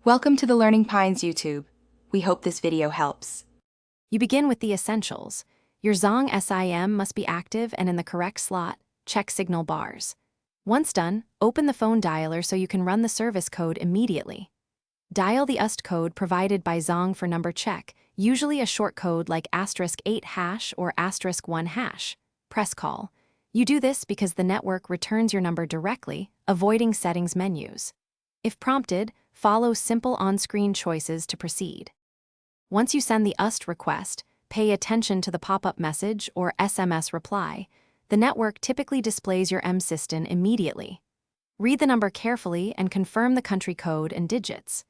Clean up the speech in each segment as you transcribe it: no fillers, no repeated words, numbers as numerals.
Welcome to the Learning Pines YouTube. We hope this video helps. You begin with the essentials. Your Zong SIM must be active and in the correct slot. Check signal bars. Once done, open the phone dialer so you can run the service code immediately. Dial the UST code provided by Zong for number check, usually a short code like *8# or *1#. Press call. You do this because the network returns your number directly, avoiding settings menus. If prompted, follow simple on-screen choices to proceed. Once you send the UST request, pay attention to the pop-up message or SMS reply. The network typically displays your MSISTIN immediately. Read the number carefully and confirm the country code and digits.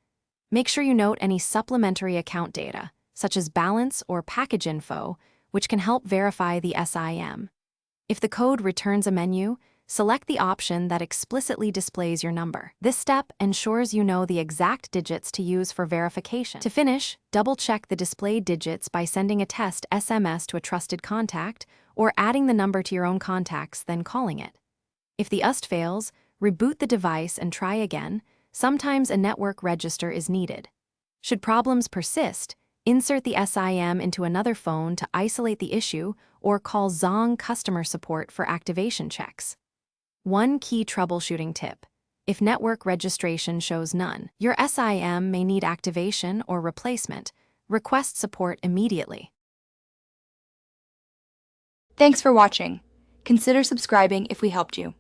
Make sure you note any supplementary account data, such as balance or package info, which can help verify the SIM. If the code returns a menu, select the option that explicitly displays your number. This step ensures you know the exact digits to use for verification. To finish, double-check the displayed digits by sending a test SMS to a trusted contact or adding the number to your own contacts, then calling it. If the UST fails, reboot the device and try again. Sometimes a network register is needed. Should problems persist, insert the SIM into another phone to isolate the issue or call Zong customer support for activation checks. One key troubleshooting tip: if network registration shows none, your SIM may need activation or replacement. Request support immediately. Thanks for watching. Consider subscribing if we helped you.